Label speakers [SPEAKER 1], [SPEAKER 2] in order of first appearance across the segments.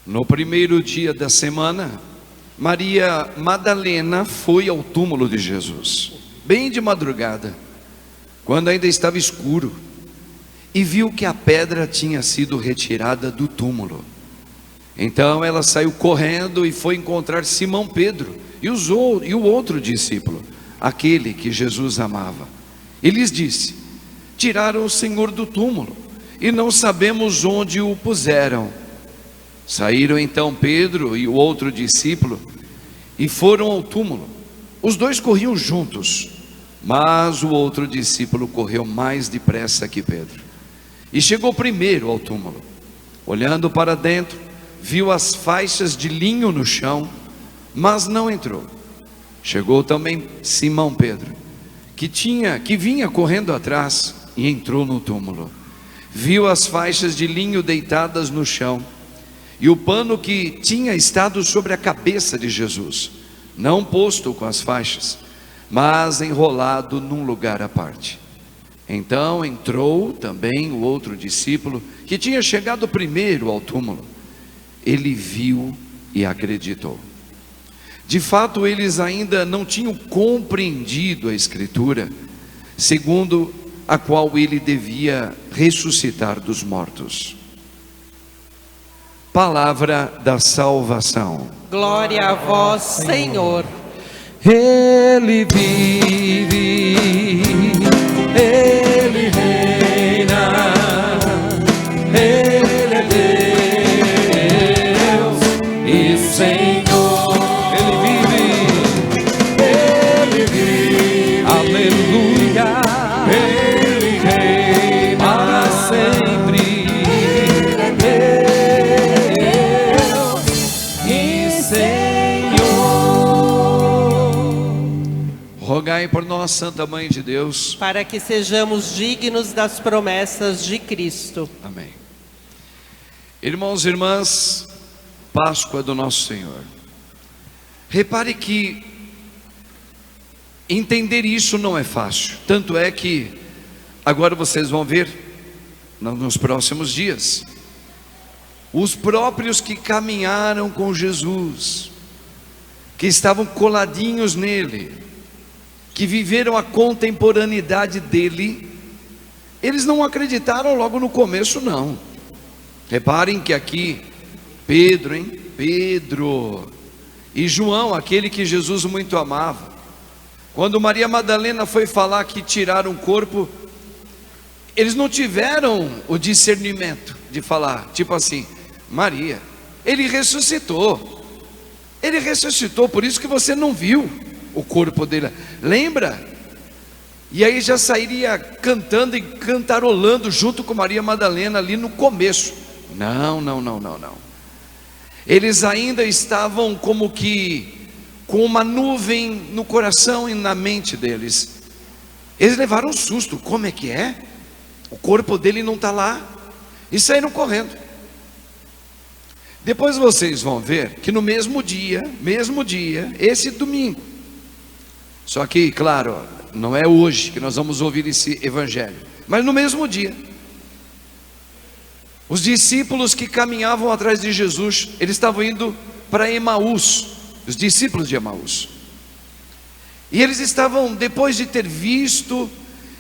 [SPEAKER 1] No primeiro dia da semana, Maria Madalena foi ao túmulo de Jesus, bem de madrugada, quando ainda estava escuro, e viu que a pedra tinha sido retirada do túmulo. Então ela saiu correndo e foi encontrar Simão Pedro e o outro discípulo, aquele que Jesus amava. E lhes disse: tiraram o Senhor do túmulo e não sabemos onde o puseram. Saíram então Pedro e o outro discípulo e foram ao túmulo. Os dois corriam juntos, mas o outro discípulo correu mais depressa que Pedro e chegou primeiro ao túmulo. Olhando para dentro, viu as faixas de linho no chão, mas não entrou. Chegou também Simão Pedro, que vinha correndo atrás, e entrou no túmulo. Viu as faixas de linho deitadas no chão e o pano que tinha estado sobre a cabeça de Jesus, não posto com as faixas, mas enrolado num lugar à parte. Então entrou também o outro discípulo, que tinha chegado primeiro ao túmulo. Ele viu e acreditou. De fato, eles ainda não tinham compreendido a Escritura, segundo a qual ele devia ressuscitar dos mortos. Palavra da salvação.
[SPEAKER 2] Glória a vós, Senhor.
[SPEAKER 3] Ele vive, Ele reina, Ele é Deus e Senhor. Ele vive, aleluia. Ele reina para sempre. Ele é Deus e Senhor.
[SPEAKER 1] Rogai por nós, Santa Mãe de Deus,
[SPEAKER 2] Para que sejamos dignos das promessas de Cristo.
[SPEAKER 1] amém. Irmãos e irmãs, Páscoa do nosso Senhor. Repare que entender isso não é fácil. Tanto é que agora vocês vão ver nos próximos dias os próprios que caminharam com Jesus, que estavam coladinhos nele, que viveram a contemporaneidade dele, eles não acreditaram logo no começo, não. Reparem que aqui Pedro e João, aquele que Jesus muito amava, quando Maria Madalena foi falar que tiraram o corpo, eles não tiveram o discernimento de falar, tipo assim: Maria, ele ressuscitou, por isso que você não viu o corpo dele, lembra? E aí já sairia cantando e cantarolando junto com Maria Madalena ali no começo. Não. Eles ainda estavam como que com uma nuvem no coração e na mente deles. Eles levaram um susto. Como é que é? O corpo dele não está lá. E saíram correndo. Depois vocês vão ver que no mesmo dia, esse domingo, só que claro, não é hoje que nós vamos ouvir esse evangelho, mas no mesmo dia, os discípulos que caminhavam atrás de Jesus, eles estavam indo para Emaús, os discípulos de Emaús, e eles estavam, depois de ter visto,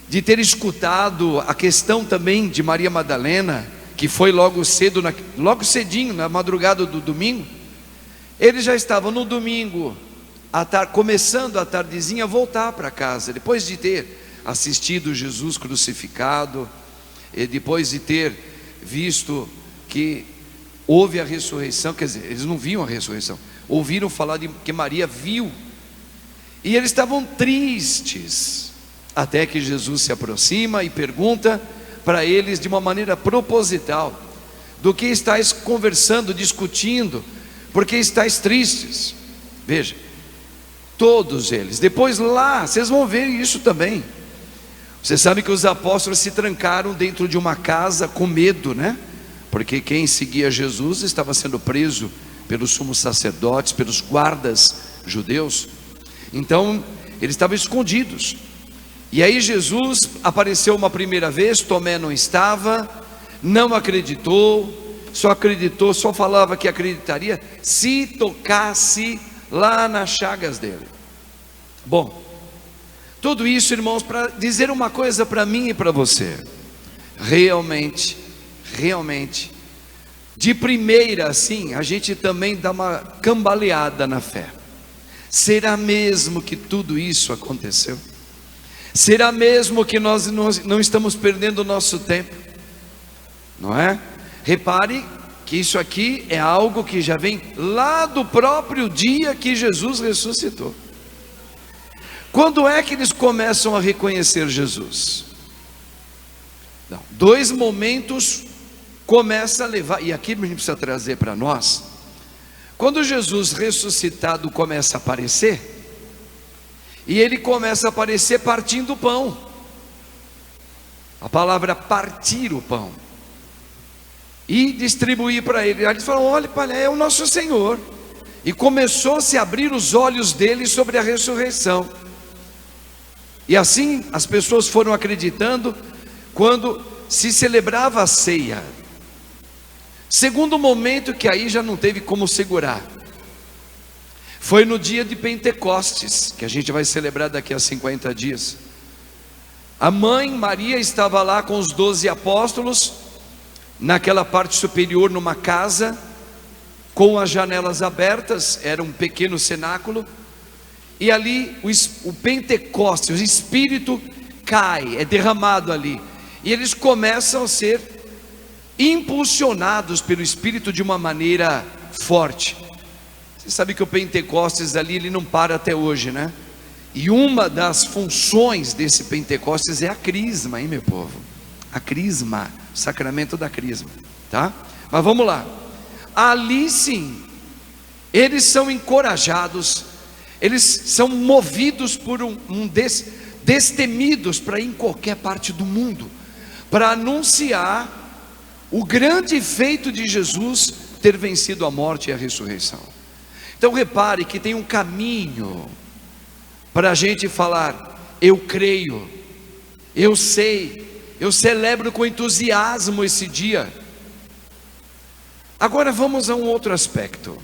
[SPEAKER 1] de ter escutado a questão também de Maria Madalena, que foi logo cedinho, na madrugada do domingo, eles já estavam no domingo, começando a tardezinha, a voltar para casa, depois de ter assistido Jesus crucificado, e depois de ter visto que houve a ressurreição, quer dizer, eles não viam a ressurreição, ouviram falar de que Maria viu, e eles estavam tristes, até que Jesus se aproxima e pergunta para eles de uma maneira proposital: do que estáis conversando, discutindo, porque estáis tristes? Veja, todos eles, depois lá, vocês vão ver isso também. Você sabe que os apóstolos se trancaram dentro de uma casa com medo, né? Porque quem seguia Jesus estava sendo preso pelos sumos sacerdotes, pelos guardas judeus. Então, eles estavam escondidos. E aí Jesus apareceu uma primeira vez, Tomé não estava, não acreditou, só acreditou, só falava que acreditaria se tocasse lá nas chagas dele. Bom, tudo isso, irmãos, para dizer uma coisa para mim e para você. Realmente, de primeira assim, a gente também dá uma cambaleada na fé. Será mesmo que tudo isso aconteceu? Será mesmo que nós não estamos perdendo o nosso tempo? Não é? Repare que isso aqui é algo que já vem lá do próprio dia que Jesus ressuscitou. Quando é que eles começam a reconhecer Jesus? Não, dois momentos começa a levar, e aqui a gente precisa trazer para nós. Quando Jesus ressuscitado começa a aparecer, e ele começa a aparecer partindo o pão. A palavra partir o pão e distribuir para ele. Aí eles falam: olha, é o nosso Senhor. E começou a se abrir os olhos dele sobre a ressurreição. E assim as pessoas foram acreditando quando se celebrava a ceia. Segundo momento que aí já não teve como segurar, foi no dia de Pentecostes, que a gente vai celebrar daqui a 50 dias. A mãe Maria estava lá com os 12 apóstolos, naquela parte superior, numa casa, com as janelas abertas, era um pequeno cenáculo, e ali o Pentecostes, o Espírito cai, é derramado ali, e eles começam a ser impulsionados pelo Espírito de uma maneira forte. Você sabe que o Pentecostes ali, ele não para até hoje, né? E uma das funções desse Pentecostes é a crisma, hein, meu povo? A crisma, o sacramento da crisma, tá? Mas vamos lá. Ali sim, eles são encorajados, eles são movidos por destemidos para ir em qualquer parte do mundo, para anunciar o grande feito de Jesus ter vencido a morte e a ressurreição. Então repare que tem um caminho para a gente falar: eu creio, eu sei, eu celebro com entusiasmo esse dia. Agora vamos a um outro aspecto.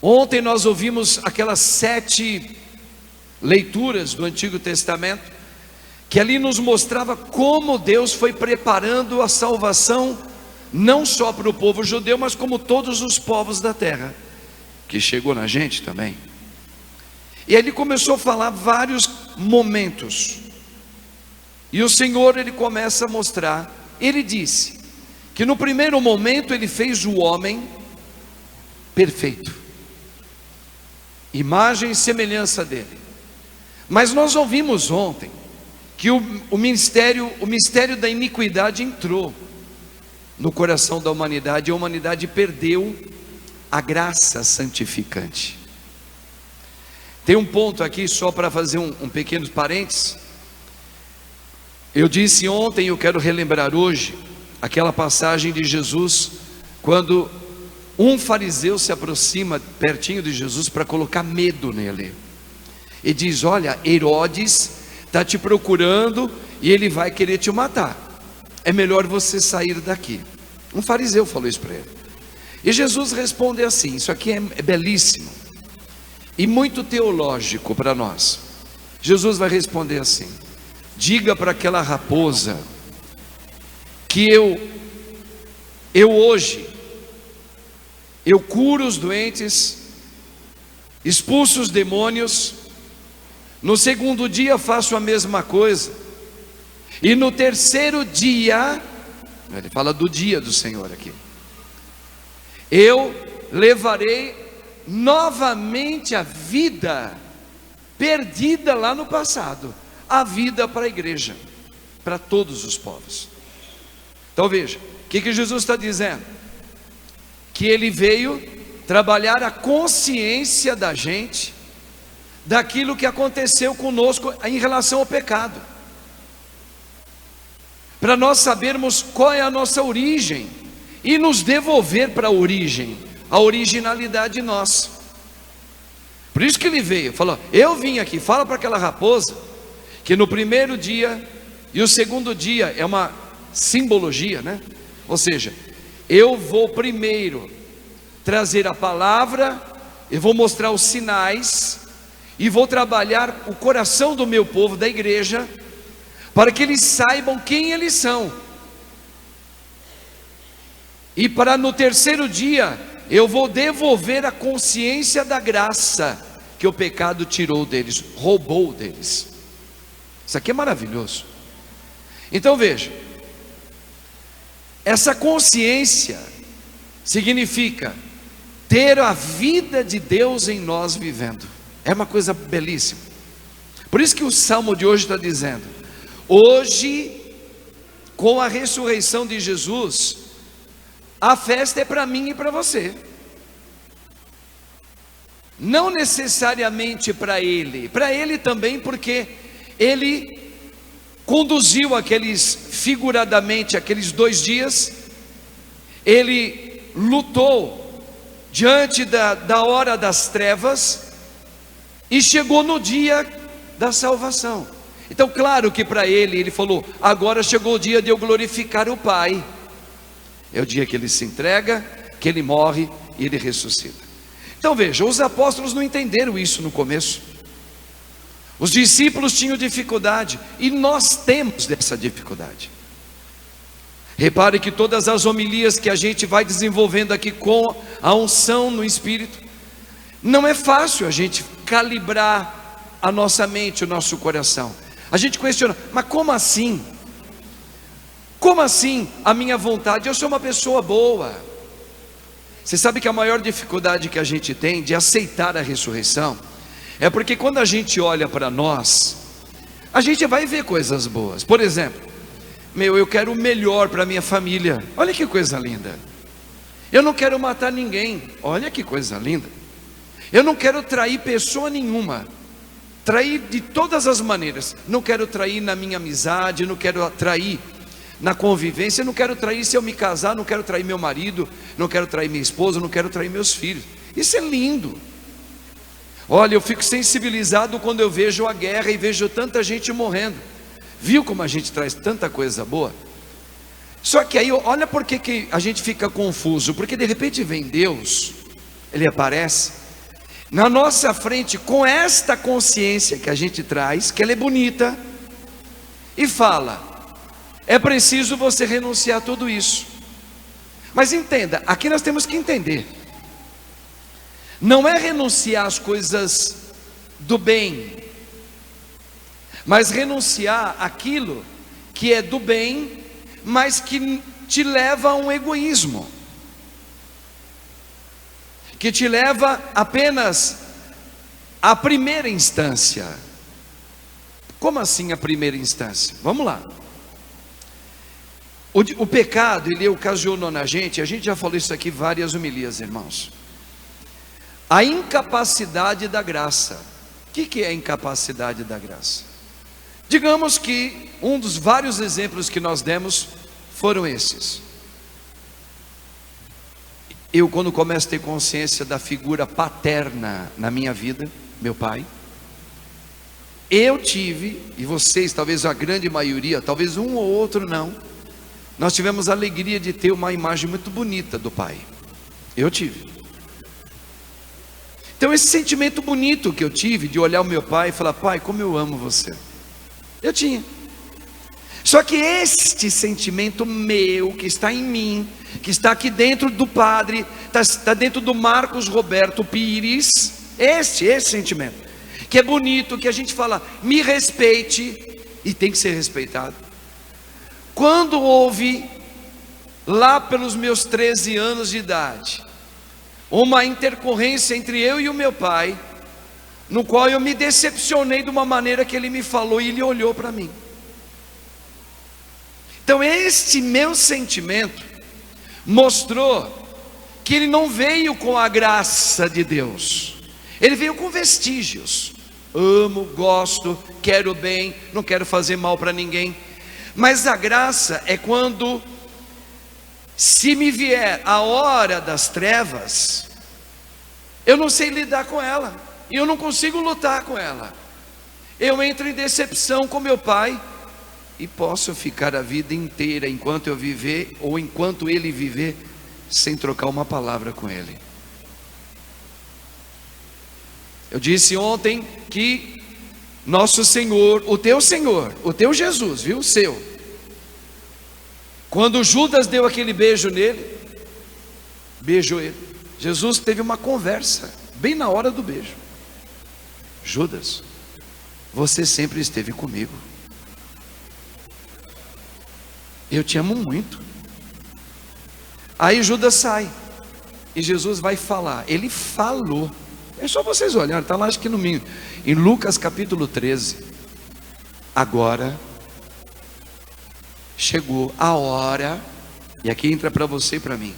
[SPEAKER 1] Ontem nós ouvimos aquelas 7 leituras do Antigo Testamento, que ali nos mostrava como Deus foi preparando a salvação, não só para o povo judeu, mas como todos os povos da terra, que chegou na gente também. E ele começou a falar vários momentos, e o Senhor, ele começa a mostrar. Ele disse que no primeiro momento ele fez o homem perfeito, imagem e semelhança dele. Mas nós ouvimos ontem que o mistério da iniquidade entrou no coração da humanidade, e a humanidade perdeu a graça santificante. Tem um ponto aqui, só para fazer um pequeno parênteses. Eu disse ontem, eu quero relembrar hoje, aquela passagem de Jesus, quando um fariseu se aproxima pertinho de Jesus para colocar medo nele, e diz: olha, Herodes está te procurando e ele vai querer te matar, é melhor você sair daqui. Um fariseu falou isso para ele, e Jesus responde assim, isso aqui é belíssimo e muito teológico para nós. Jesus vai responder assim: diga para aquela raposa que eu hoje, eu curo os doentes, expulso os demônios, no segundo dia faço a mesma coisa, e no terceiro dia, ele fala do dia do Senhor aqui, eu levarei novamente a vida perdida lá no passado, a vida para a igreja, para todos os povos. Então veja, o que Jesus está dizendo? Que ele veio trabalhar a consciência da gente, daquilo que aconteceu conosco em relação ao pecado, para nós sabermos qual é a nossa origem, e nos devolver para a origem, a originalidade nossa. Por isso que ele veio, falou: eu vim aqui, fala para aquela raposa, que no primeiro dia, e o segundo dia é uma simbologia, né? Ou seja, eu vou primeiro trazer a palavra, eu vou mostrar os sinais, e vou trabalhar o coração do meu povo, da igreja, para que eles saibam quem eles são. E para no terceiro dia, eu vou devolver a consciência da graça que o pecado tirou deles, roubou deles. Isso aqui é maravilhoso. Então veja, essa consciência significa ter a vida de Deus em nós vivendo. É uma coisa belíssima. Por isso que o salmo de hoje está dizendo: hoje, com a ressurreição de Jesus, a festa é para mim e para você. Não necessariamente para ele também, porque ele conduziu figuradamente aqueles 2 dias, ele lutou diante da hora das trevas, e chegou no dia da salvação. Então claro que para ele falou: agora chegou o dia de eu glorificar o Pai. É o dia que ele se entrega, que ele morre e ele ressuscita. Então veja, os apóstolos não entenderam isso no começo. Os discípulos tinham dificuldade, e nós temos dessa dificuldade. Repare que todas as homilias que a gente vai desenvolvendo aqui com a unção no Espírito, não é fácil a gente calibrar a nossa mente, o nosso coração. A gente questiona: mas como assim? Como assim a minha vontade? Eu sou uma pessoa boa. Você sabe que a maior dificuldade que a gente tem de aceitar a ressurreição é porque quando a gente olha para nós, a gente vai ver coisas boas. Por exemplo, eu quero o melhor para minha família. Olha que coisa linda. Eu não quero matar ninguém. Olha que coisa linda. Eu não quero trair pessoa nenhuma. Trair de todas as maneiras. Não quero trair na minha amizade, não quero trair na convivência, não quero trair se eu me casar, não quero trair meu marido, não quero trair minha esposa, não quero trair meus filhos. Isso é lindo. Olha, eu fico sensibilizado quando eu vejo a guerra e vejo tanta gente morrendo. Viu como a gente traz tanta coisa boa? Só que aí, olha por que a gente fica confuso. Porque de repente vem Deus, Ele aparece na nossa frente com esta consciência que a gente traz, que ela é bonita, e fala: é preciso você renunciar a tudo isso. Mas entenda, aqui nós temos que entender, não é renunciar às coisas do bem, mas renunciar àquilo que é do bem, mas que te leva a um egoísmo, que te leva apenas à primeira instância. Como assim a primeira instância? Vamos lá. O pecado, ele ocasionou na gente, a gente já falou isso aqui várias homilias, irmãos, a incapacidade da graça. O que é a incapacidade da graça? Digamos que um dos vários exemplos que nós demos foram esses. Eu, quando começo a ter consciência da figura paterna na minha vida, meu pai, eu tive, e vocês, talvez a grande maioria, talvez um ou outro não, nós tivemos a alegria de ter uma imagem muito bonita do pai. Eu tive. Então esse sentimento bonito que eu tive de olhar o meu pai e falar: pai, como eu amo você. Eu tinha. Só que este sentimento meu, que está em mim, que está aqui dentro do padre, está dentro do Marcos Roberto Pires, esse sentimento, que é bonito, que a gente fala: me respeite, e tem que ser respeitado. Quando houve, lá pelos meus 13 anos de idade, uma intercorrência entre eu e o meu pai, no qual eu me decepcionei de uma maneira que ele me falou e ele olhou para mim. Então este meu sentimento mostrou que ele não veio com a graça de Deus, ele veio com vestígios. Amo, gosto, quero bem, não quero fazer mal para ninguém. Mas a graça é quando, se me vier a hora das trevas, eu não sei lidar com ela, e eu não consigo lutar com ela. Eu entro em decepção com meu pai, e posso ficar a vida inteira, enquanto eu viver, ou enquanto ele viver, sem trocar uma palavra com ele. Eu disse ontem que nosso Senhor, o teu Jesus, viu? O seu. Quando Judas deu aquele beijo nele, beijou ele. Jesus teve uma conversa, bem na hora do beijo. Judas, você sempre esteve comigo. Eu te amo muito. Aí Judas sai, e Jesus vai falar. Ele falou. É só vocês olharem, está lá acho que no mínimo, em Lucas capítulo 13. Agora chegou a hora, e aqui entra para você e para mim,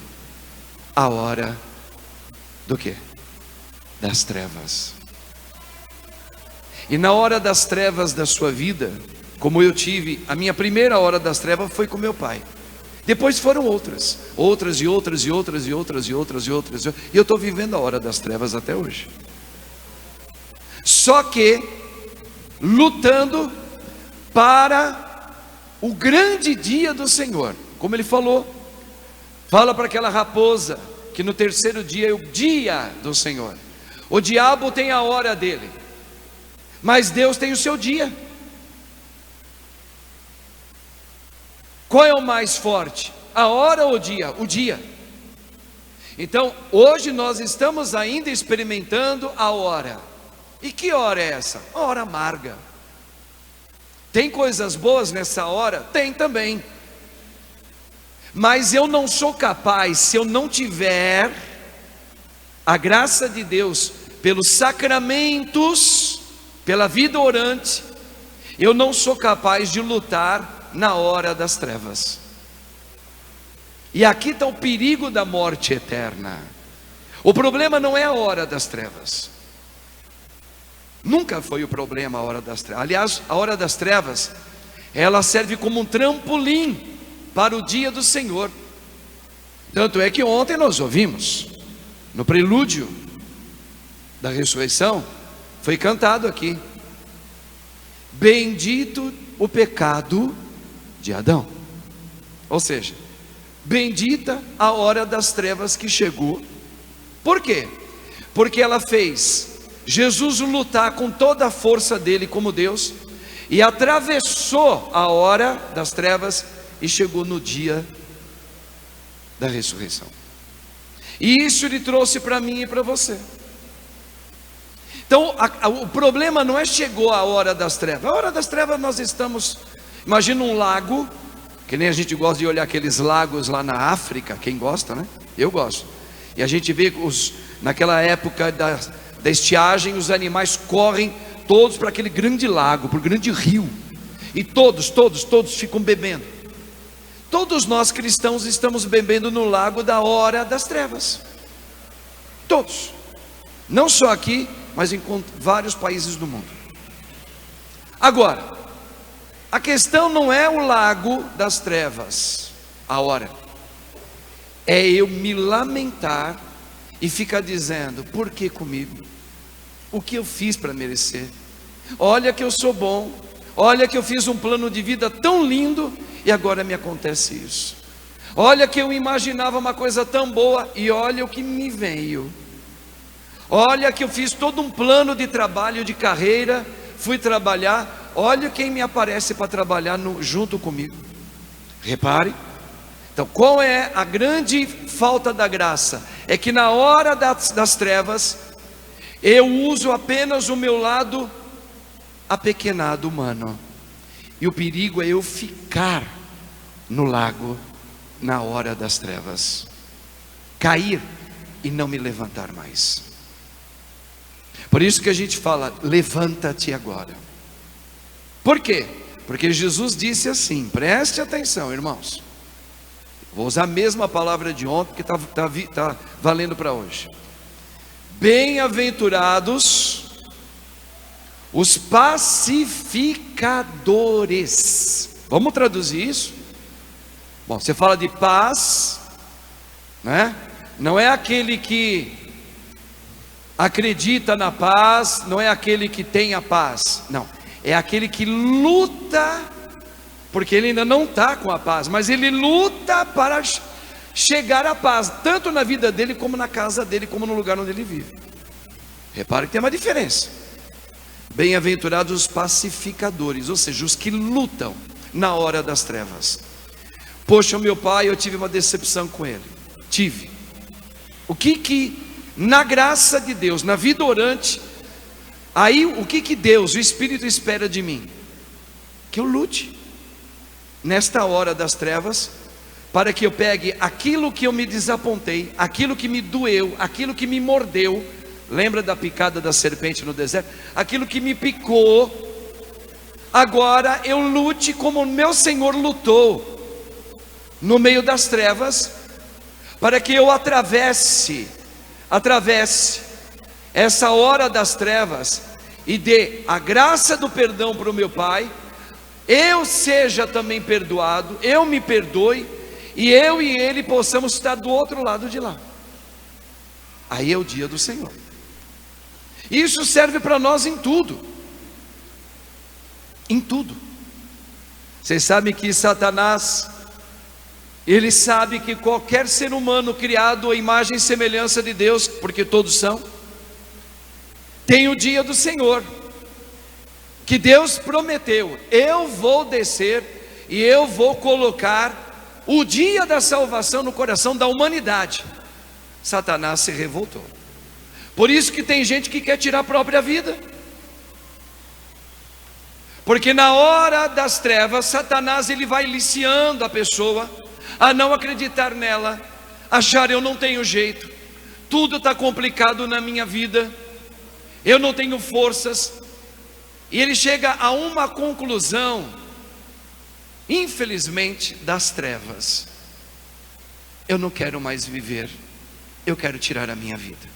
[SPEAKER 1] a hora do quê? Das trevas. E na hora das trevas da sua vida, como eu tive, a minha primeira hora das trevas foi com meu pai. Depois foram outras, e eu estou vivendo a hora das trevas até hoje. Só que lutando para o grande dia do Senhor. Como ele falou, fala para aquela raposa que no terceiro dia é o dia do Senhor. O diabo tem a hora dele, mas Deus tem o seu dia. Qual é o mais forte? A hora ou o dia? O dia. Então, hoje nós estamos ainda experimentando a hora. E que hora é essa? A hora amarga. Tem coisas boas nessa hora? Tem também. Mas eu não sou capaz, se eu não tiver a graça de Deus, pelos sacramentos, pela vida orante, eu não sou capaz de lutar na hora das trevas. E aqui está o perigo da morte eterna. O problema não é a hora das trevas. Nunca foi o problema a hora das trevas. Aliás, a hora das trevas, ela serve como um trampolim para o dia do Senhor. Tanto é que ontem nós ouvimos, no prelúdio da ressurreição, foi cantado aqui: bendito o pecado de Adão. Ou seja, bendita a hora das trevas que chegou. Por quê? Porque ela fez Jesus lutar com toda a força dele como Deus, e atravessou a hora das trevas e chegou no dia da ressurreição. E isso ele trouxe para mim e para você. Então o problema não é chegou a hora das trevas. A hora das trevas nós estamos, imagina um lago, que nem a gente gosta de olhar aqueles lagos lá na África. Quem gosta, né? Eu gosto. E a gente vê naquela época da estiagem, os animais correm todos para aquele grande lago, para o grande rio, e todos ficam bebendo. Todos nós cristãos estamos bebendo no lago da hora das trevas. Todos. Não só aqui, mas em vários países do mundo. Agora, a questão não é o lago das trevas, a hora. É eu me lamentar e ficar dizendo: por que comigo? O que eu fiz para merecer? Olha que eu sou bom, olha que eu fiz um plano de vida tão lindo e agora me acontece isso. Olha que eu imaginava uma coisa tão boa e olha o que me veio. Olha que eu fiz todo um plano de trabalho, de carreira, fui trabalhar, olha quem me aparece para trabalhar junto comigo. Repare. Então, qual é a grande falta da graça? É que na hora das trevas, eu uso apenas o meu lado apequenado humano. E o perigo é eu ficar no lago na hora das trevas, cair e não me levantar mais. Por isso que a gente fala: levanta-te agora. Por quê? Porque Jesus disse assim, preste atenção, irmãos. Vou usar a mesma palavra de ontem, que está valendo para hoje. Bem-aventurados os pacificadores. Vamos traduzir isso? Bom, você fala de paz, né? Não é aquele que acredita na paz, não é aquele que tem a paz, não, é aquele que luta porque ele ainda não está com a paz, mas ele luta para chegar à paz, tanto na vida dele, como na casa dele, como no lugar onde ele vive. Repare que tem uma diferença. Bem-aventurados os pacificadores, ou seja, os que lutam na hora das trevas. Poxa, meu pai, eu tive uma decepção com ele. Tive. O que na graça de Deus, na vida orante, aí o que Deus, o Espírito espera de mim? Que eu lute nesta hora das trevas, para que eu pegue aquilo que eu me desapontei, aquilo que me doeu, aquilo que me mordeu. Lembra da picada da serpente no deserto? Aquilo que me picou, agora eu lute como o meu Senhor lutou no meio das trevas, para que eu atravesse essa hora das trevas e dê a graça do perdão para o meu pai, eu seja também perdoado, eu me perdoe, e eu e ele possamos estar do outro lado de lá. Aí é o dia do Senhor. Isso serve para nós em tudo. Em tudo. Vocês sabem que Satanás, ele sabe que qualquer ser humano criado à imagem e semelhança de Deus, porque todos são, tem o dia do Senhor, que Deus prometeu: eu vou descer e eu vou colocar o dia da salvação no coração da humanidade. Satanás se revoltou. Por isso que tem gente que quer tirar a própria vida, porque na hora das trevas, Satanás ele vai aliciando a pessoa a não acreditar nela, achar: eu não tenho jeito, tudo está complicado na minha vida, eu não tenho forças. E ele chega a uma conclusão, infelizmente, das trevas: eu não quero mais viver, eu quero tirar a minha vida.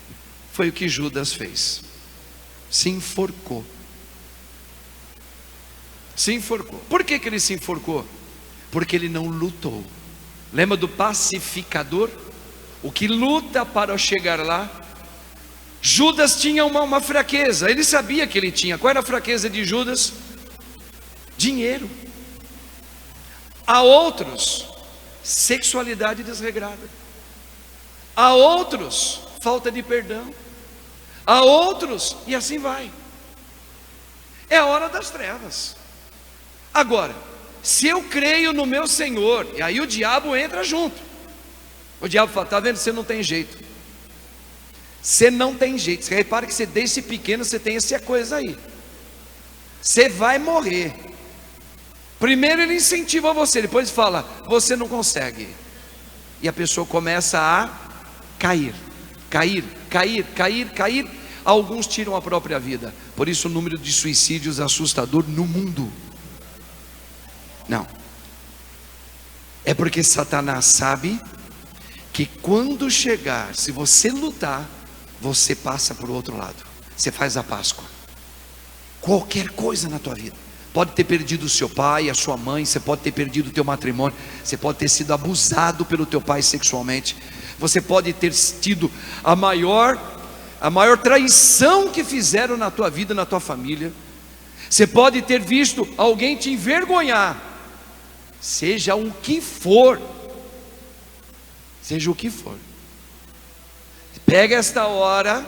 [SPEAKER 1] Foi o que Judas fez, se enforcou. Se enforcou. Por que ele se enforcou? Porque ele não lutou. Lembra do pacificador? O que luta para chegar lá. Judas tinha uma fraqueza, ele sabia que ele tinha. Qual era a fraqueza de Judas? Dinheiro. A outros, sexualidade desregrada. A outros, falta de perdão. A outros, e assim vai. É a hora das trevas. Agora, se eu creio no meu Senhor, e aí o diabo entra junto. O diabo fala: está vendo, você não tem jeito. Você não tem jeito. Você repara que você desde pequeno você tem essa coisa aí. Você vai morrer. Primeiro ele incentiva você, depois fala: você não consegue. E a pessoa começa a cair. Alguns tiram a própria vida. Por isso o número de suicídios é assustador no mundo. Não. É porque Satanás sabe que quando chegar, se você lutar, você passa para o outro lado. Você faz a Páscoa. Qualquer coisa na tua vida. Pode ter perdido o seu pai, a sua mãe, você pode ter perdido o teu matrimônio, você pode ter sido abusado pelo teu pai sexualmente, você pode ter tido a maior traição que fizeram na tua vida, na tua família. Você pode ter visto alguém te envergonhar. Seja o que for. Seja o que for. Pega esta hora,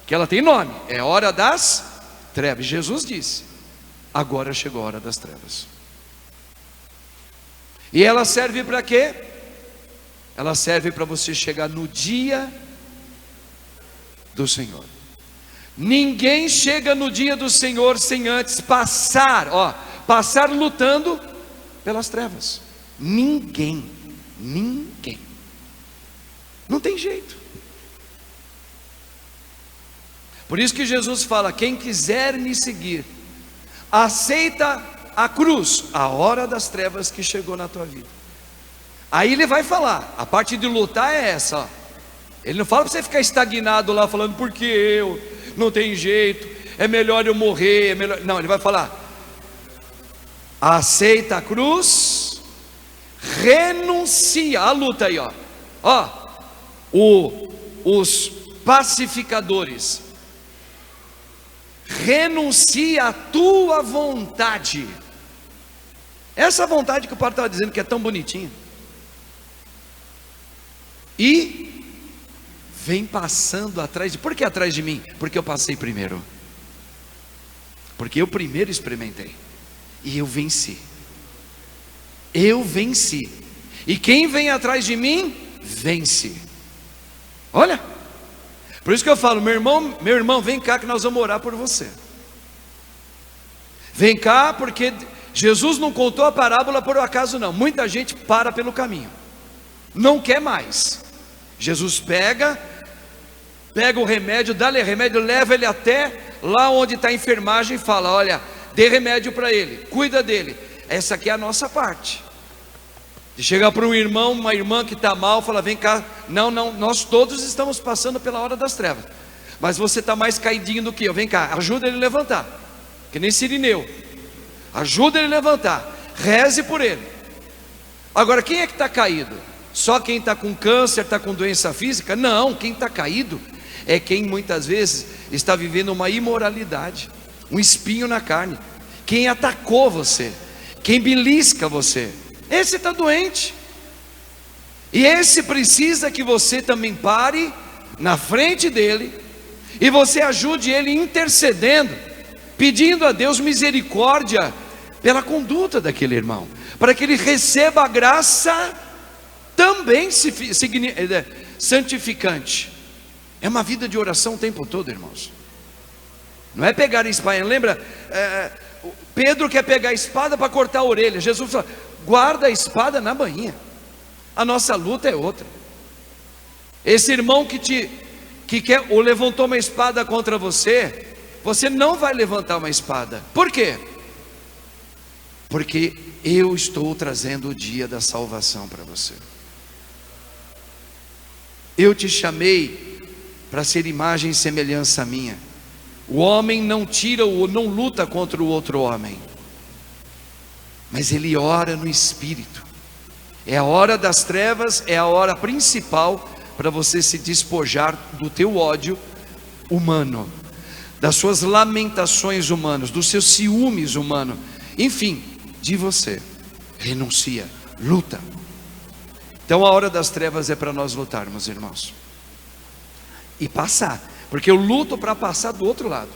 [SPEAKER 1] que ela tem nome, é hora das trevas. Jesus disse: agora chegou a hora das trevas. E ela serve para quê? Ela serve para você chegar no dia do Senhor. Ninguém chega no dia do Senhor sem antes passar lutando pelas trevas. Ninguém. Não tem jeito. Por isso que Jesus fala: quem quiser me seguir, aceita a cruz, a hora das trevas que chegou na tua vida. Aí ele vai falar, a parte de lutar é essa, ó. Ele não fala para você ficar estagnado lá falando: porque eu, não tem jeito, é melhor eu morrer, é melhor... Não, ele vai falar: aceita a cruz, renuncia. A luta aí, ó. Os pacificadores: renuncia a tua vontade. Essa vontade que o Paulo estava dizendo que é tão bonitinha. E vem passando atrás de... Por que atrás de mim? Porque eu passei primeiro. Porque eu primeiro experimentei. E eu venci. Eu venci. E quem vem atrás de mim, vence. Olha. Por isso que eu falo, meu irmão, vem cá que nós vamos orar por você. Vem cá, porque Jesus não contou a parábola por acaso não. Muita gente para pelo caminho, não quer mais. Jesus pega o remédio, dá-lhe remédio, leva ele até lá onde está a enfermagem e fala: olha, dê remédio para ele, cuida dele. Essa aqui é a nossa parte. De chegar para um irmão, uma irmã que está mal, fala: vem cá, não, nós todos estamos passando pela hora das trevas, mas você está mais caidinho do que eu, vem cá, ajuda ele a levantar, que nem Sirineu, ajuda ele a levantar, reze por ele. Agora, quem é que está caído? Só quem está com câncer, está com doença física? Não, quem está caído é quem muitas vezes está vivendo uma imoralidade, um espinho na carne, quem atacou você, quem belisca você. Esse está doente, e esse precisa que você também pare na frente dele, e você ajude ele intercedendo, pedindo a Deus misericórdia pela conduta daquele irmão, para que ele receba a graça também santificante. É uma vida de oração o tempo todo, irmãos. Não é pegar a espada. Lembra, Pedro quer pegar a espada para cortar a orelha. Jesus fala: guarda a espada na bainha. A nossa luta é outra. Esse irmão que quer ou levantou uma espada contra você, você não vai levantar uma espada. Por quê? Porque eu estou trazendo o dia da salvação para você. Eu te chamei para ser imagem e semelhança minha. O homem não tira ou não luta contra o outro homem, mas ele ora no Espírito. É a hora das trevas, é a hora principal para você se despojar do teu ódio humano, das suas lamentações humanas, dos seus ciúmes humanos, enfim, de você. Renuncia, luta. Então a hora das trevas é para nós lutarmos, irmãos, e passar, porque eu luto para passar do outro lado.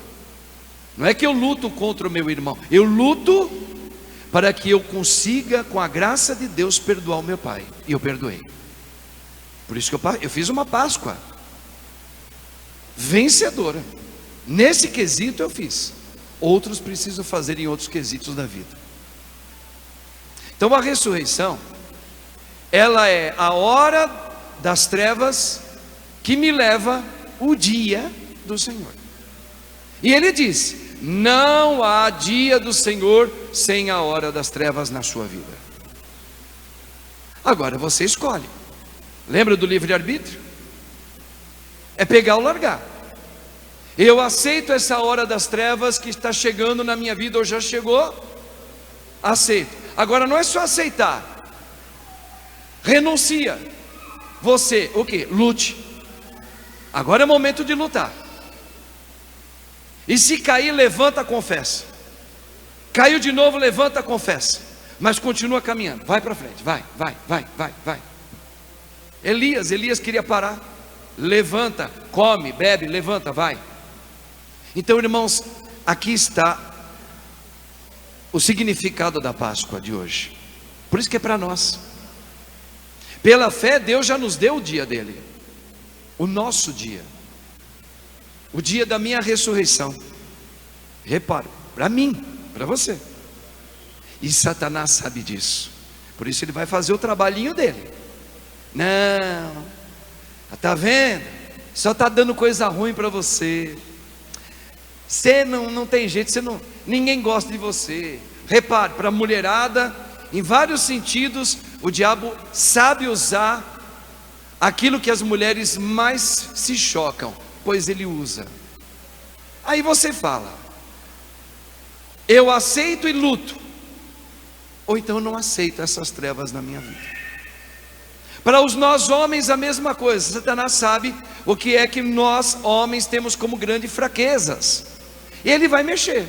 [SPEAKER 1] Não é que eu luto contra o meu irmão, eu luto para que eu consiga, com a graça de Deus, perdoar o meu pai. E eu perdoei. Por isso que eu fiz uma Páscoa vencedora. Nesse quesito eu fiz. Outros precisam fazer em outros quesitos da vida. Então a ressurreição, ela é a hora das trevas que me leva o dia do Senhor. E ele diz: não há dia do Senhor sem a hora das trevas na sua vida. Agora você escolhe. Lembra do livre-arbítrio? É pegar ou largar. Eu aceito essa hora das trevas que está chegando na minha vida, ou já chegou, aceito. Agora não é só aceitar, renuncia. Você, o que? Lute. Agora é momento de lutar. E se cair, levanta, confessa. Caiu de novo, levanta, confessa. Mas continua caminhando, vai para frente, vai. Elias queria parar. Levanta, come, bebe, levanta, vai. Então, irmãos, aqui está o significado da Páscoa de hoje. Por isso que é para nós. Pela fé, Deus já nos deu o dia dele, o nosso dia, o dia da minha ressurreição. Repara, para mim, para você. E Satanás sabe disso. Por isso ele vai fazer o trabalhinho dele. Não, está vendo? Só está dando coisa ruim para você. Você não tem jeito, ninguém gosta de você. Repare, para a mulherada, em vários sentidos, o diabo sabe usar aquilo que as mulheres mais se chocam, pois ele usa. Aí você fala: eu aceito e luto, ou então eu não aceito essas trevas na minha vida. Para nós homens a mesma coisa. Satanás sabe o que é que nós homens temos como grandes fraquezas, e ele vai mexer.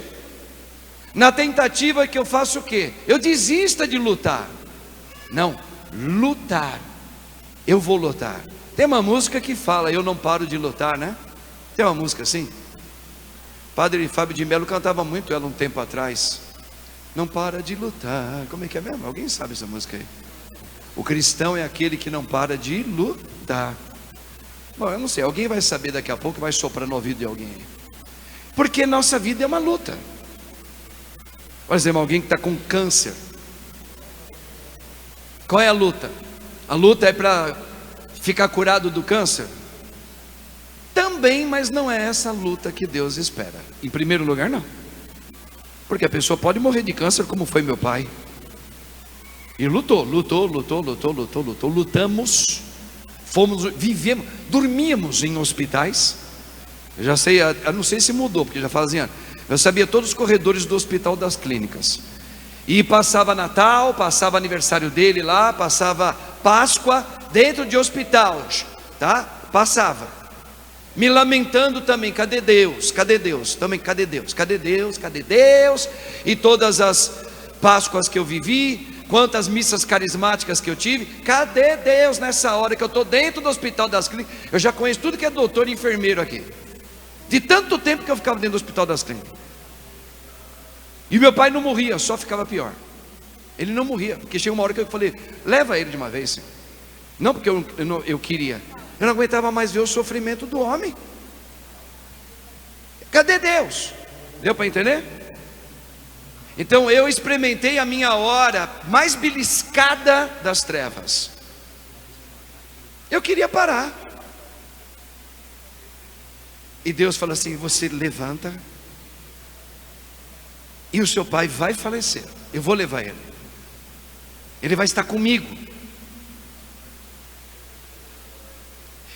[SPEAKER 1] Na tentativa que eu faço o quê? Eu desista de lutar. Não, lutar. Eu vou lutar. Tem uma música que fala, eu não paro de lutar, né? Tem uma música assim. Padre Fábio de Mello cantava muito ela um tempo atrás. Não para de lutar. Como é que é mesmo? Alguém sabe essa música aí? O cristão é aquele que não para de lutar. Bom, eu não sei, alguém vai saber daqui a pouco, vai soprar no ouvido de alguém aí. Porque nossa vida é uma luta. Por exemplo, alguém que está com câncer. Qual é a luta? A luta é para ficar curado do câncer? Também, mas não é essa luta que Deus espera. Em primeiro lugar, não. Porque a pessoa pode morrer de câncer, como foi meu pai. E lutamos, vivemos, dormíamos em hospitais. Eu já sei, eu não sei se mudou, porque já fazia anos. Eu sabia todos os corredores do Hospital das Clínicas. E passava Natal, passava aniversário dele lá, passava Páscoa dentro de hospital, tá? Passava. Me lamentando também, cadê Deus? Cadê Deus? Também, cadê Deus? Cadê Deus? Cadê Deus? E todas as Páscoas que eu vivi, quantas missas carismáticas que eu tive, cadê Deus nessa hora que eu estou dentro do Hospital das Clínicas? Eu já conheço tudo que é doutor e enfermeiro aqui. De tanto tempo que eu ficava dentro do Hospital das Clínicas. E meu pai não morria, só ficava pior. Ele não morria, porque chegou uma hora que eu falei, leva ele de uma vez, Senhor. Não porque eu queria. Eu não aguentava mais ver o sofrimento do homem. Cadê Deus? Deu para entender? Então eu experimentei a minha hora mais beliscada das trevas. Eu queria parar. E Deus fala assim, você levanta, e o seu pai vai falecer. Eu vou levar ele. Ele vai estar comigo.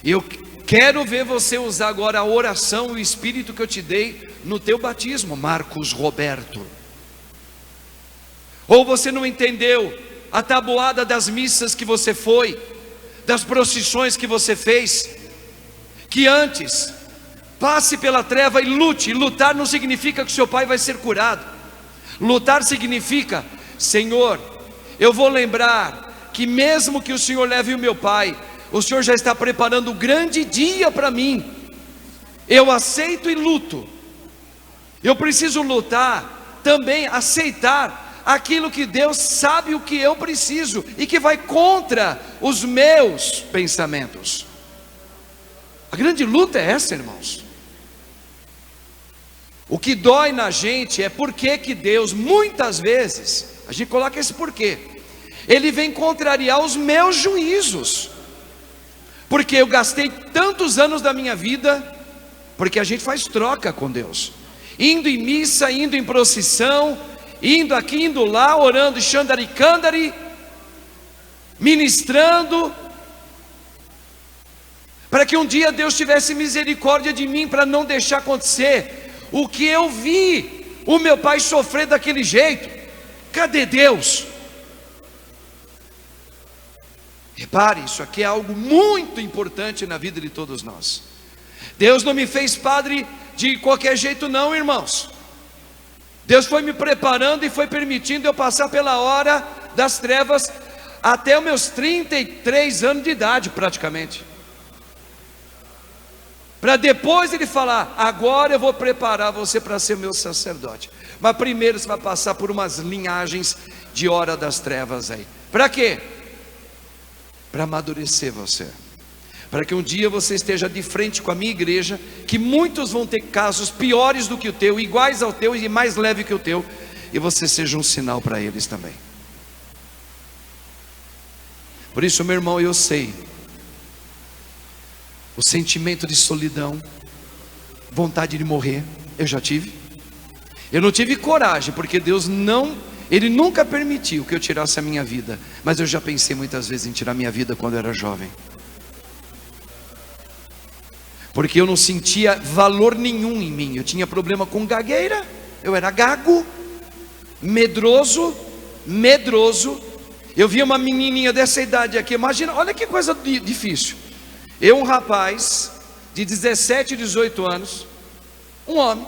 [SPEAKER 1] E eu quero ver você usar agora a oração, o Espírito que eu te dei no teu batismo, Marcos Roberto. Ou você não entendeu a tabuada das missas que você foi, das procissões que você fez, que antes passe pela treva e lute. E lutar não significa que o seu pai vai ser curado. Lutar significa, Senhor, eu vou lembrar que mesmo que o Senhor leve o meu pai, o Senhor já está preparando um grande dia para mim. Eu aceito e luto. Eu preciso lutar também, aceitar aquilo que Deus sabe o que eu preciso e que vai contra os meus pensamentos. A grande luta é essa, irmãos. O que dói na gente é porque que Deus, muitas vezes, a gente coloca esse porquê, Ele vem contrariar os meus juízos, porque eu gastei tantos anos da minha vida, porque a gente faz troca com Deus, indo em missa, indo em procissão, indo aqui, indo lá, orando, xandaricandari, ministrando, para que um dia Deus tivesse misericórdia de mim, para não deixar acontecer o que eu vi o meu pai sofrer daquele jeito. Cadê Deus? Repare, isso aqui é algo muito importante na vida de todos nós. Deus não me fez padre de qualquer jeito não, irmãos. Deus foi me preparando e foi permitindo eu passar pela hora das trevas até os meus 33 anos de idade praticamente, para depois Ele falar, agora eu vou preparar você para ser meu sacerdote. Mas primeiro você vai passar por umas linhagens de hora das trevas aí. Para quê? Para amadurecer você, para que um dia você esteja de frente com a minha igreja, que muitos vão ter casos piores do que o teu, iguais ao teu e mais leve que o teu, e você seja um sinal para eles também. Por isso, meu irmão, eu sei o sentimento de solidão, vontade de morrer, eu já tive. Eu não tive coragem, porque Deus Ele nunca permitiu que eu tirasse a minha vida, mas eu já pensei muitas vezes em tirar minha vida quando eu era jovem, porque eu não sentia valor nenhum em mim. Eu tinha problema com gagueira, eu era gago, medroso. Eu via uma menininha dessa idade aqui, imagina, olha que coisa difícil. Eu, um rapaz de 17, 18 anos, um homem,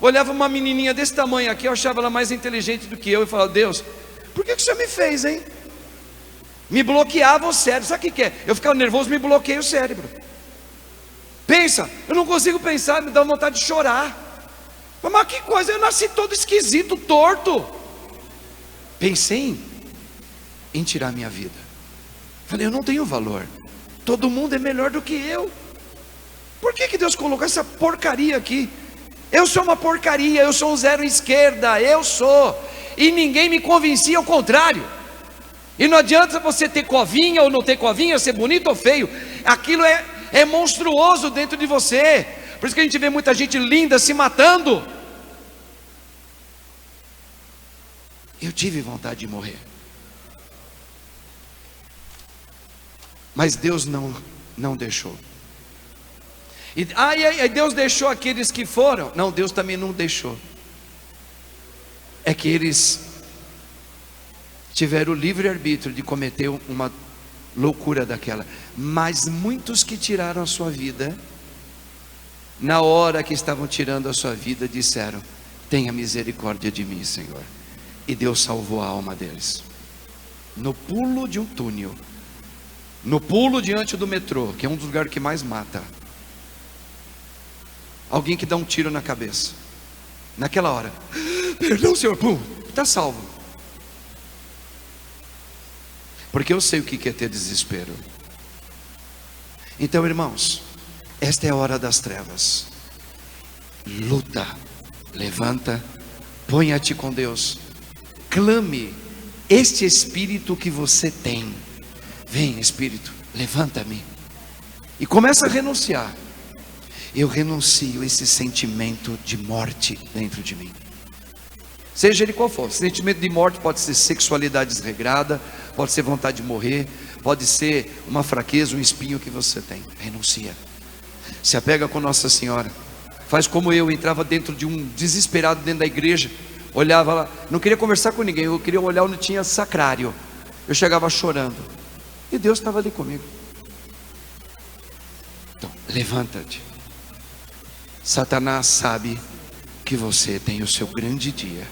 [SPEAKER 1] Olhava uma menininha desse tamanho aqui, eu achava ela mais inteligente do que eu, e falava: Deus, por que o Senhor me fez, hein? Me bloqueava o cérebro. Sabe o que é? Eu ficava nervoso, me bloqueia o cérebro. Pensa, eu não consigo pensar, me dá vontade de chorar. Mas que coisa, eu nasci todo esquisito, torto. Pensei em tirar minha vida. Falei: eu não tenho valor, todo mundo é melhor do que eu. Por que Deus colocou essa porcaria aqui? Eu sou uma porcaria, eu sou um zero esquerda, eu sou. E ninguém me convencia ao contrário. E não adianta você ter covinha ou não ter covinha, ser bonito ou feio. Aquilo é monstruoso dentro de você. Por isso que a gente vê muita gente linda se matando. Eu tive vontade de morrer, mas Deus não deixou. E Deus deixou aqueles que foram? Não, Deus também não deixou. É que eles tiveram o livre-arbítrio de cometer uma loucura daquela. Mas muitos que tiraram a sua vida, na hora que estavam tirando a sua vida, disseram: tenha misericórdia de mim, Senhor. E Deus salvou a alma deles. No pulo de um túnel, no pulo diante do metrô, que é um dos lugares que mais mata. Alguém que dá um tiro na cabeça, naquela hora: perdão, Senhor, pum, está salvo. Porque eu sei o que é ter desespero. Então, irmãos, esta é a hora das trevas. Luta, levanta, ponha-te com Deus, clame este espírito que você tem. Vem, Espírito, levanta-me. E começa a renunciar. Eu renuncio esse sentimento de morte dentro de mim, seja ele qual for. Sentimento de morte pode ser sexualidade desregrada, pode ser vontade de morrer, pode ser uma fraqueza, um espinho que você tem. Renuncia, se apega com Nossa Senhora. Faz como eu, entrava dentro de um desesperado dentro da igreja, olhava lá, não queria conversar com ninguém, eu queria olhar onde tinha sacrário. Eu chegava chorando, e Deus estava ali comigo. Então, levanta-te. Satanás sabe que você tem o seu grande dia,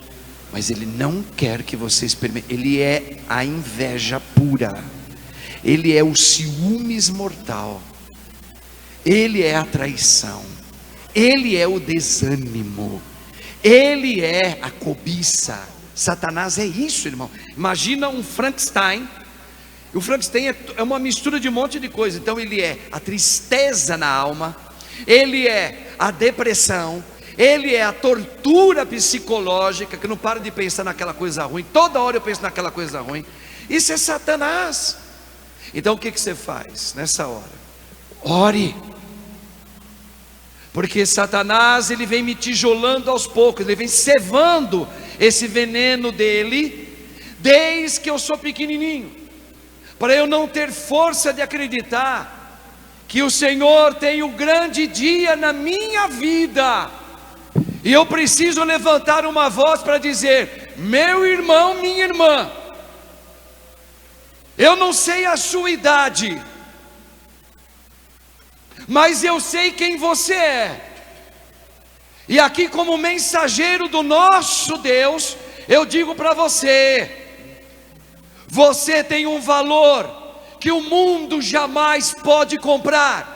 [SPEAKER 1] mas ele não quer que você experimente. Ele é a inveja pura, ele é o ciúmes mortal, ele é a traição, ele é o desânimo, ele é a cobiça. Satanás é isso, irmão. Imagina um Frankenstein. O Frankenstein é uma mistura de um monte de coisa. Então ele é a tristeza na alma, ele é a depressão, ele é a tortura psicológica, que não para de pensar naquela coisa ruim, toda hora eu penso naquela coisa ruim. Isso é Satanás. Então o que você faz nessa hora? Ore, porque Satanás, ele vem me tijolando aos poucos, ele vem cevando esse veneno dele, desde que eu sou pequenininho, para eu não ter força de acreditar que o Senhor tem um grande dia na minha vida, e eu preciso levantar uma voz para dizer: meu irmão, minha irmã, eu não sei a sua idade, mas eu sei quem você é, e aqui como mensageiro do nosso Deus, eu digo para você: você tem um valor que o mundo jamais pode comprar.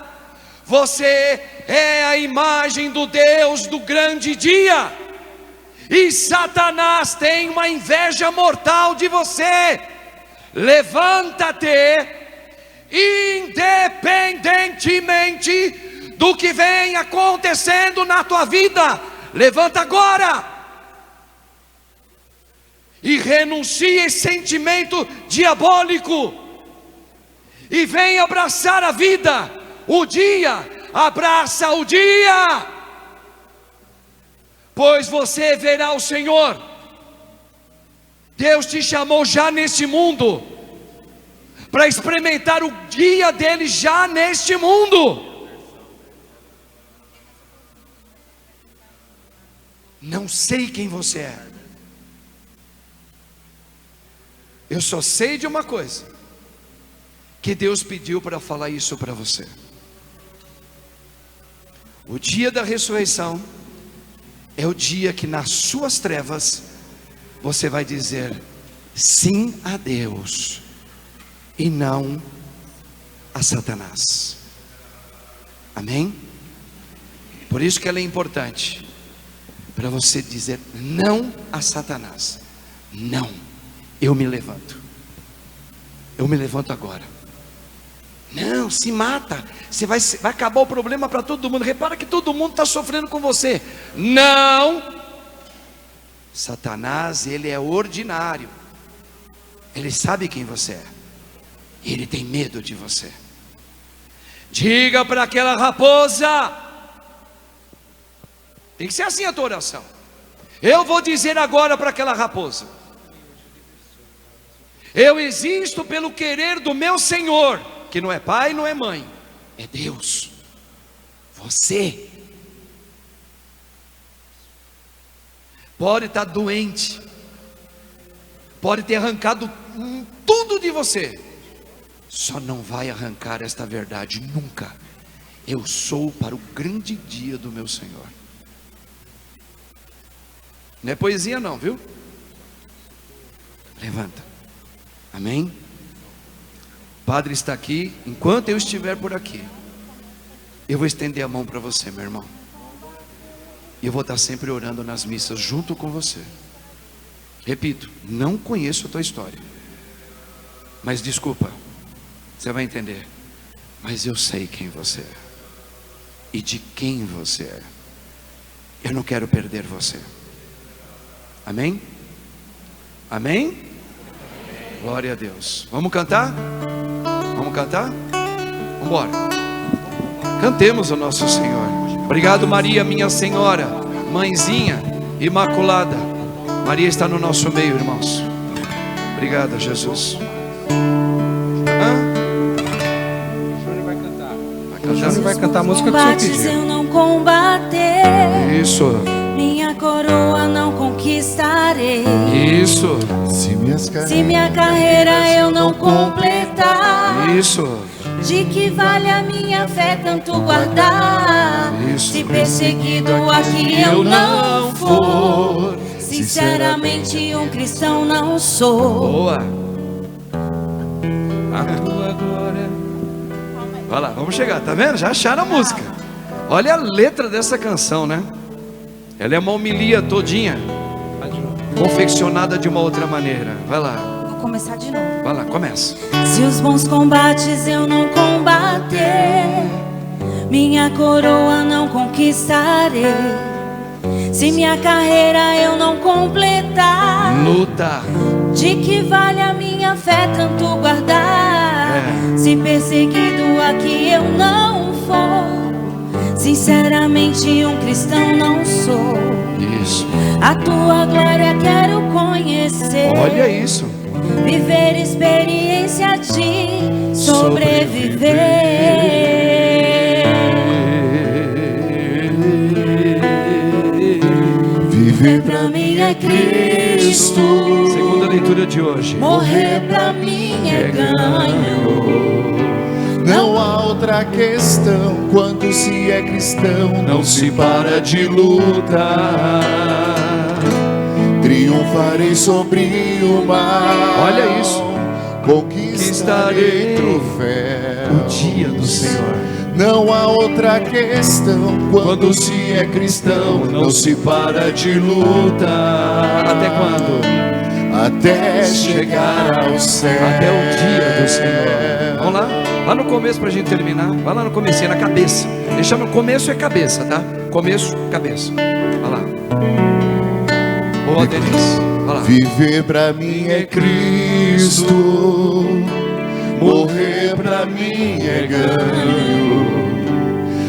[SPEAKER 1] Você é a imagem do Deus do grande dia, e Satanás tem uma inveja mortal de você. Levanta-te, independentemente do que vem acontecendo na tua vida. Levanta agora e renuncia esse sentimento diabólico, e vem abraçar a vida, o dia. Abraça o dia, pois você verá o Senhor. Deus te chamou já neste mundo, para experimentar o dia dele já neste mundo. Não sei quem você é, eu só sei de uma coisa, que Deus pediu para falar isso para você. O dia da ressurreição é o dia que nas suas trevas você vai dizer sim a Deus e não a Satanás. Amém? Por isso que ela é importante, para você dizer não a Satanás. Não, eu me levanto. Eu me levanto agora. Não, se mata. Você vai acabar o problema para todo mundo. Repara que todo mundo está sofrendo com você. Não. Satanás, ele é ordinário. Ele sabe quem você é. E ele tem medo de você. Diga para aquela raposa. Tem que ser assim a tua oração. Eu vou dizer agora para aquela raposa: eu existo pelo querer do meu Senhor, que não é pai, não é mãe, é Deus. Você pode estar doente, pode ter arrancado tudo de você, só não vai arrancar esta verdade nunca. Eu sou para o grande dia do meu Senhor. Não é poesia não, viu? Levanta. Amém? O Padre está aqui. Enquanto eu estiver por aqui, eu vou estender a mão para você, meu irmão. E eu vou estar sempre orando nas missas junto com você. Repito, não conheço a tua história, mas desculpa, você vai entender. Mas eu sei quem você é e de quem você é. Eu não quero perder você. Amém? Amém? Glória a Deus. Vamos cantar? Vamos cantar? Vamos embora. Cantemos ao nosso Senhor. Obrigado, Maria, minha Senhora, Mãezinha Imaculada. Maria está no nosso meio, irmãos. Obrigado, Jesus.
[SPEAKER 3] Você vai cantar a música que o Senhor pediu.
[SPEAKER 4] Eu não combater.
[SPEAKER 1] Isso.
[SPEAKER 4] Minha coroa não conquistarei.
[SPEAKER 1] Isso.
[SPEAKER 4] Se minha carreira eu não completar.
[SPEAKER 1] Isso.
[SPEAKER 4] De que vale a minha fé tanto guardar?
[SPEAKER 1] Isso.
[SPEAKER 4] Se perseguido aqui eu não for, sinceramente um cristão não sou.
[SPEAKER 1] Boa. A tua glória. Vai lá, vamos chegar, tá vendo? Já acharam a música. Olha a letra dessa canção, né? Ela é uma homilia todinha, confeccionada de uma outra maneira. Vai lá.
[SPEAKER 4] Vou começar de novo.
[SPEAKER 1] Vai lá, começa.
[SPEAKER 4] Se os bons combates eu não combater, minha coroa não conquistarei. Se minha carreira eu não completar,
[SPEAKER 1] Luta.
[SPEAKER 4] de que vale a minha fé tanto guardar? Se perseguido aqui eu não for, sinceramente um cristão não sou.
[SPEAKER 1] Isso.
[SPEAKER 4] A tua glória quero conhecer.
[SPEAKER 1] Olha isso.
[SPEAKER 4] Viver experiência de sobreviver. Viver pra mim é Cristo.
[SPEAKER 1] Segunda leitura de hoje.
[SPEAKER 4] Morrer pra mim é ganho.
[SPEAKER 5] Não há outra questão quando se é cristão, não se para de lutar. Triunfarei sobre o mal.
[SPEAKER 1] Olha isso.
[SPEAKER 5] Conquistarei troféus.
[SPEAKER 1] O dia do Senhor.
[SPEAKER 5] Não há outra questão quando se é cristão, não se para de lutar.
[SPEAKER 1] Até quando?
[SPEAKER 5] Até chegar ao céu.
[SPEAKER 1] Até o dia do Senhor. Vamos lá? Lá no começo pra gente terminar. Vai lá no comecinho, na cabeça. Deixa no começo é cabeça, tá? Começo, cabeça. Vai lá. Boa, Denise. Vai lá.
[SPEAKER 5] Viver pra mim é Cristo, morrer pra mim é ganho.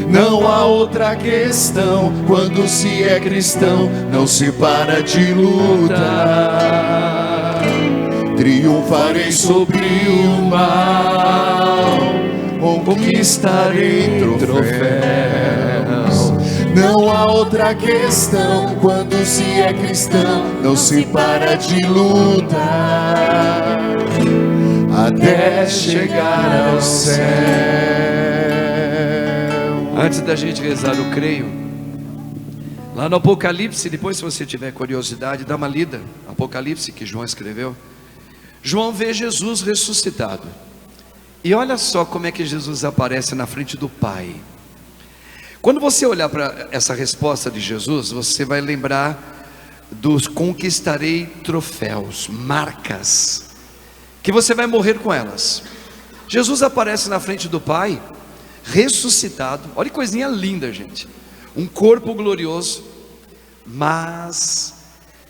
[SPEAKER 5] Não há outra questão quando se é cristão, não se para de lutar. Triunfarei sobre o mal, conquistarei troféus. Não há outra questão quando se é cristão, não se para de lutar até chegar ao céu.
[SPEAKER 1] Antes da gente rezar o creio, Lá no Apocalipse, depois se você tiver curiosidade, dá uma lida. Apocalipse que João escreveu. João vê Jesus ressuscitado. E olha só como é que Jesus aparece na frente do Pai. Quando você olhar para essa resposta de Jesus, você vai lembrar dos conquistarei troféus, marcas, que você vai morrer com elas. Jesus aparece na frente do Pai, ressuscitado. Olha que coisinha linda, gente. Um corpo glorioso, mas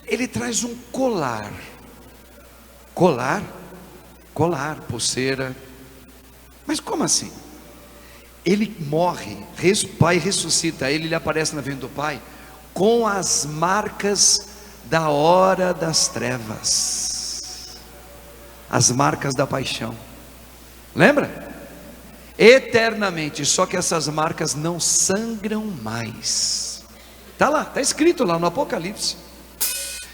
[SPEAKER 1] ele traz um colar. Colar, pulseira. Mas como assim? Ele morre, o Pai ressuscita ele aparece na frente do Pai com as marcas da hora das trevas, as marcas da paixão. Lembra? Eternamente, só que essas marcas não sangram mais. Está lá, está escrito lá no Apocalipse.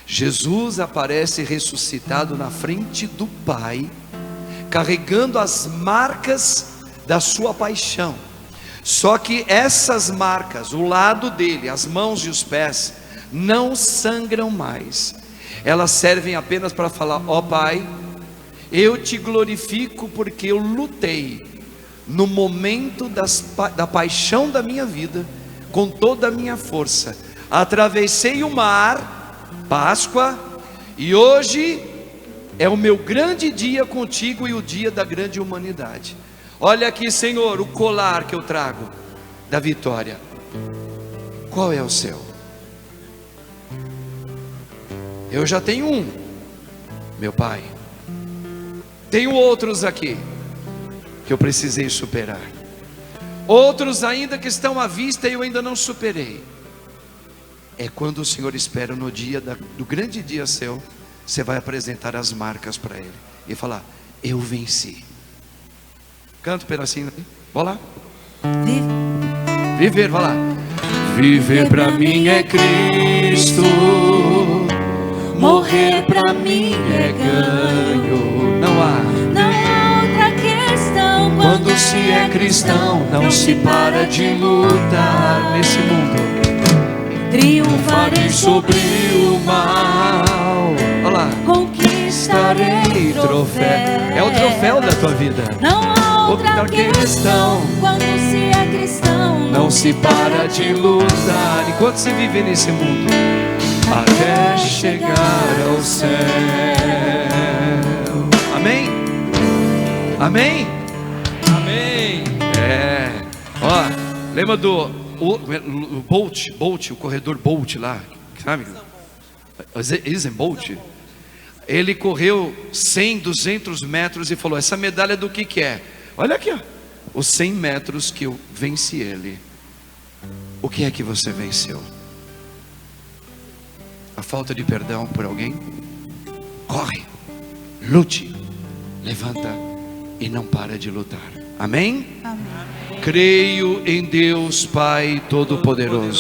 [SPEAKER 1] Jesus aparece ressuscitado na frente do Pai, carregando as marcas da sua paixão. Só que essas marcas, o lado dele, as mãos e os pés, não sangram mais. Elas servem apenas para falar: ó Pai, eu te glorifico porque eu lutei no momento da paixão da minha vida, com toda a minha força. Atravessei o mar, Páscoa, e hoje é o meu grande dia contigo e o dia da grande humanidade. Olha aqui, Senhor, o colar que eu trago da vitória. Qual é o seu? Eu já tenho um, meu Pai. Tenho outros aqui que eu precisei superar. Outros ainda que estão à vista e eu ainda não superei. É quando o Senhor espera no dia do grande dia seu, você vai apresentar as marcas para Ele e falar: eu venci. Canta um pedacinho aí. Vamos lá. Viver, vai lá. Viver pra mim é Cristo, morrer pra mim é ganho. Não há
[SPEAKER 4] outra questão.
[SPEAKER 1] Quando se é cristão, não se para de lutar nesse mundo.
[SPEAKER 4] Triunfarei
[SPEAKER 1] sobre o mal. Olha lá.
[SPEAKER 4] Conquistarei troféu.
[SPEAKER 1] É o troféu da tua vida.
[SPEAKER 4] Não há outra questão. Quando se é cristão,
[SPEAKER 1] não se para de lutar enquanto você vive nesse mundo, até chegar ao céu. Amém? Amém? Amém. É. Ó, lembra do Bolt, o corredor Bolt lá, sabe? Usain Bolt. Ele correu 100, 200 metros e falou: essa medalha do que é? Olha aqui, ó, os 100 metros que eu venci ele. O que é que você venceu? A falta de perdão por alguém? Corre, lute, levanta e não para de lutar. Amém?
[SPEAKER 4] Amém.
[SPEAKER 1] Creio em Deus Pai Todo-Poderoso,